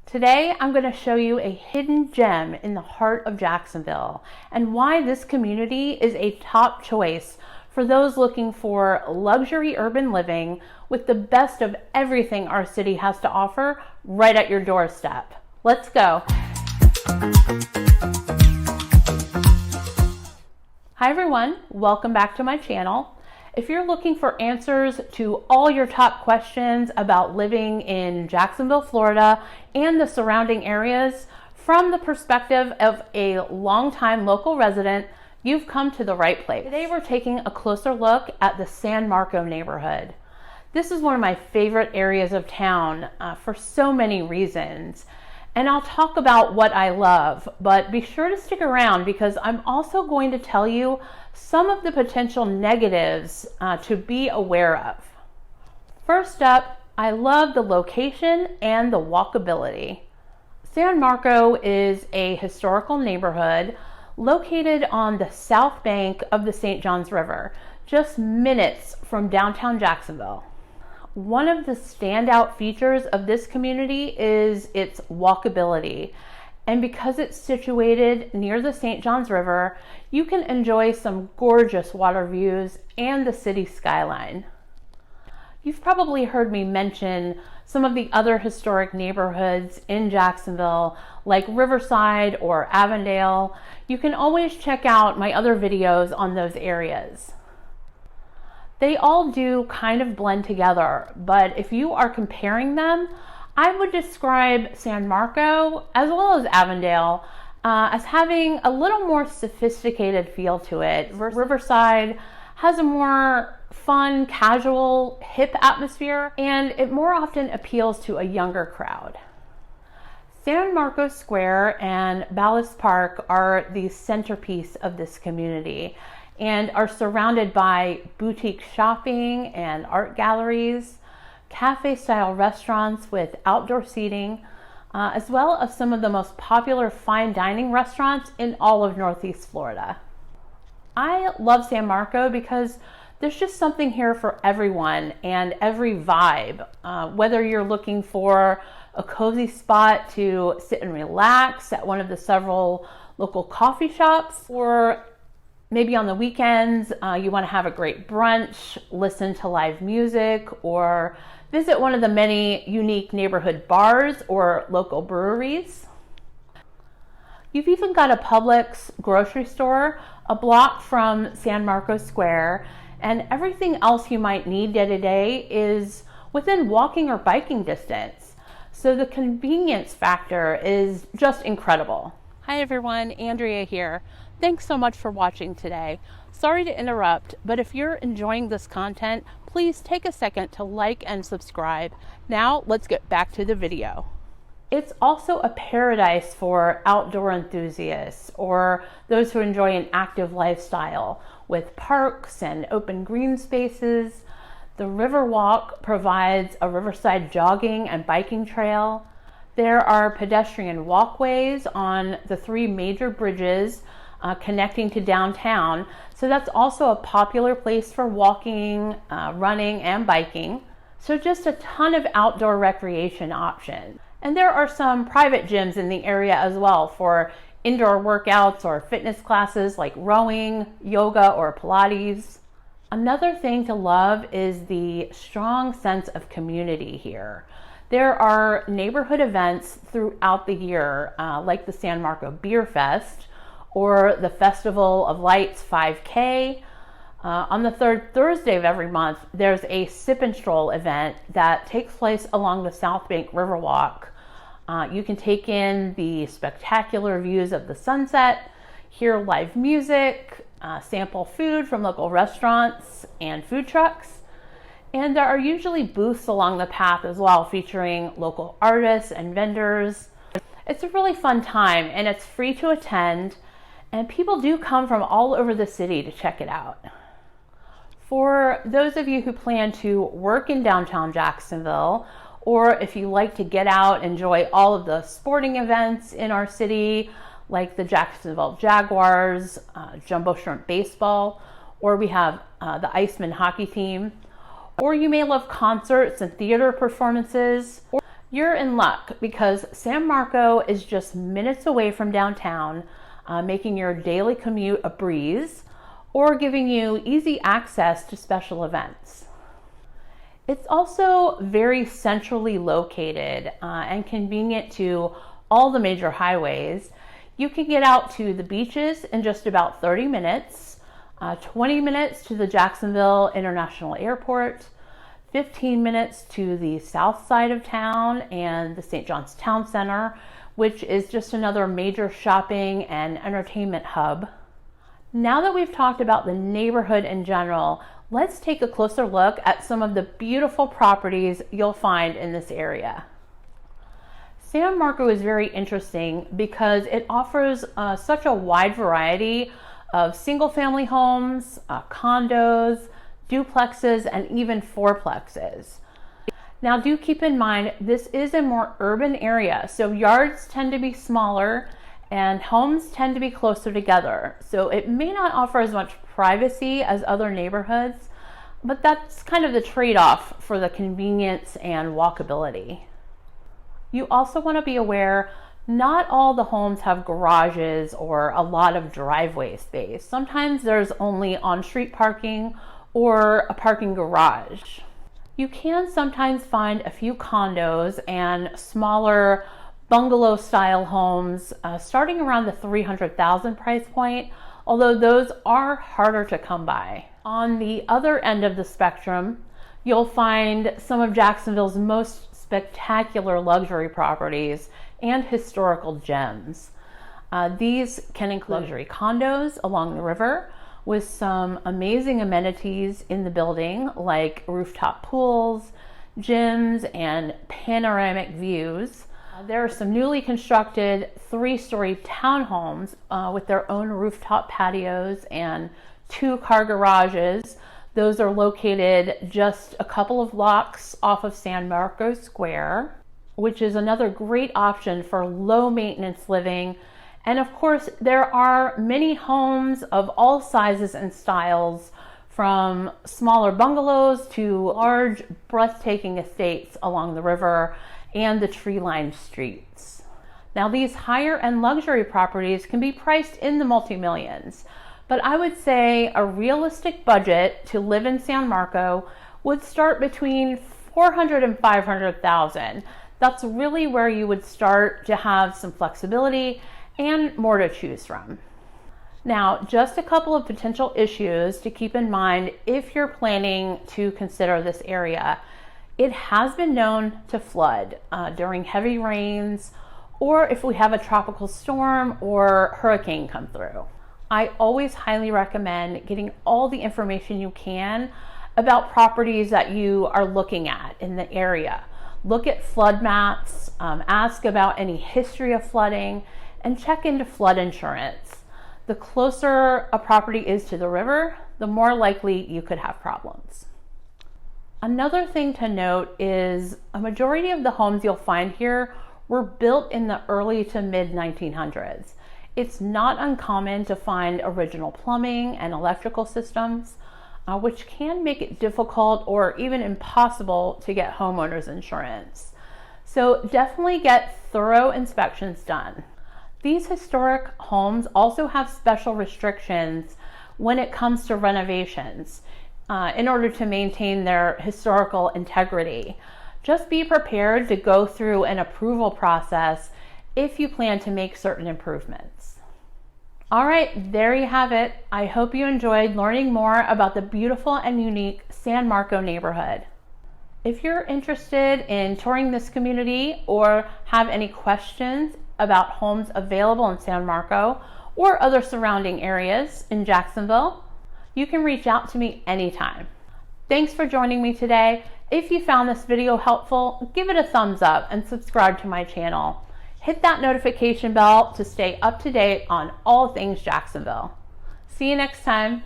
Today, I'm going to show you a hidden gem in the heart of Jacksonville and why this community is a top choice for those looking for luxury urban living with the best of everything our city has to offer right at your doorstep. Let's go. Hi everyone, welcome back to my channel. If you're looking for answers to all your top questions about living in Jacksonville, Florida, and the surrounding areas from the perspective of a longtime local resident, you've come to the right place. Today we're taking a closer look at the San Marco neighborhood. This is one of my favorite areas of town for so many reasons. And I'll talk about what I love, but be sure to stick around because I'm also going to tell you some of the potential negatives to be aware of. First up, I love the location and the walkability. San Marco is a historical neighborhood located on the south bank of the St. Johns River, just minutes from downtown Jacksonville. One of the standout features of this community is its walkability. And because it's situated near the St. Johns River, you can enjoy some gorgeous water views and the city skyline. You've probably heard me mention some of the other historic neighborhoods in Jacksonville, like Riverside or Avondale. You can always check out my other videos on those areas. They all do kind of blend together, but if you are comparing them, I would describe San Marco as well as Avondale as having a little more sophisticated feel to it. Riverside has a more fun, casual, hip atmosphere, and it more often appeals to a younger crowd. San Marco Square and Ballast Park are the centerpiece of this community and are surrounded by boutique shopping and art galleries, cafe-style restaurants with outdoor seating, as well as some of the most popular fine dining restaurants in all of Northeast Florida. I love San Marco because there's just something here for everyone and every vibe. Whether you're looking for a cozy spot to sit and relax at one of the several local coffee shops, or maybe on the weekends, you want to have a great brunch, listen to live music, or visit one of the many unique neighborhood bars or local breweries. You've even got a Publix grocery store a block from San Marco Square, and everything else you might need day to day is within walking or biking distance. So the convenience factor is just incredible. Hi everyone, Andrea here. Thanks so much for watching today. Sorry to interrupt, but if you're enjoying this content, please take a second to like and subscribe. Now let's get back to the video. It's also a paradise for outdoor enthusiasts or those who enjoy an active lifestyle with parks and open green spaces. The Riverwalk provides a riverside jogging and biking trail. There are pedestrian walkways on the three major bridges connecting to downtown. So that's also a popular place for walking, running, and biking. So just a ton of outdoor recreation options. And there are some private gyms in the area as well for indoor workouts or fitness classes like rowing, yoga, or Pilates. Another thing to love is the strong sense of community here. There are neighborhood events throughout the year, like the San Marco Beer Fest, or the Festival of Lights 5K. On the third Thursday of every month, there's a sip and stroll event that takes place along the South Bank Riverwalk. You can take in the spectacular views of the sunset, hear live music, sample food from local restaurants and food trucks. And there are usually booths along the path as well, featuring local artists and vendors. It's a really fun time and it's free to attend. And people do come from all over the city to check it out. For those of you who plan to work in downtown Jacksonville, or if you like to get out, enjoy all of the sporting events in our city, like the Jacksonville Jaguars, Jumbo Shrimp Baseball, or we have the Iceman hockey team, or you may love concerts and theater performances, or You're in luck because San Marco is just minutes away from downtown, making your daily commute a breeze or giving you easy access to special events. It's also very centrally located and convenient to all the major highways. You can get out to the beaches in just about 30 minutes, 20 minutes to the Jacksonville International Airport, 15 minutes to the south side of town and the St. John's Town Center, which is just another major shopping and entertainment hub. Now that we've talked about the neighborhood in general, let's take a closer look at some of the beautiful properties you'll find in this area. San Marco is very interesting because it offers such a wide variety of single-family homes, condos, duplexes, and even fourplexes. Now do keep in mind, this is a more urban area, so yards tend to be smaller and homes tend to be closer together. So it may not offer as much privacy as other neighborhoods, but that's kind of the trade-off for the convenience and walkability. You also want to be aware, not all the homes have garages or a lot of driveway space. Sometimes there's only on-street parking or a parking garage. You can sometimes find a few condos and smaller bungalow style homes starting around the $300,000 price point, although those are harder to come by. On the other end of the spectrum, you'll find some of Jacksonville's most spectacular luxury properties and historical gems. These can include luxury condos along the river with some amazing amenities in the building like rooftop pools, gyms, and panoramic views. There are some newly constructed 3-story townhomes with their own rooftop patios and 2-car garages. Those are located just a couple of blocks off of San Marco Square, which is another great option for low maintenance living. And of course, there are many homes of all sizes and styles, from smaller bungalows to large, breathtaking estates along the river and the tree-lined streets. Now, these higher-end luxury properties can be priced in the multi-millions, but I would say a realistic budget to live in San Marco would start between $400,000 and $500,000. That's really where you would start to have some flexibility and more to choose from. Now, just a couple of potential issues to keep in mind if you're planning to consider this area. It has been known to flood during heavy rains, or if we have a tropical storm or hurricane come through. I always highly recommend getting all the information you can about properties that you are looking at in the area. Look at flood maps, ask about any history of flooding, and check into flood insurance. The closer a property is to the river, the more likely you could have problems. Another thing to note is a majority of the homes you'll find here were built in the early to mid 1900s. It's not uncommon to find original plumbing and electrical systems, which can make it difficult or even impossible to get homeowners insurance. So definitely get thorough inspections done. These historic homes also have special restrictions when it comes to renovations in order to maintain their historical integrity. Just be prepared to go through an approval process if you plan to make certain improvements. All right, there you have it. I hope you enjoyed learning more about the beautiful and unique San Marco neighborhood. If you're interested in touring this community or have any questions about homes available in San Marco or other surrounding areas in Jacksonville, you can reach out to me anytime. Thanks for joining me today. If you found this video helpful, give it a thumbs up and subscribe to my channel. Hit that notification bell to stay up to date on all things Jacksonville. See you next time.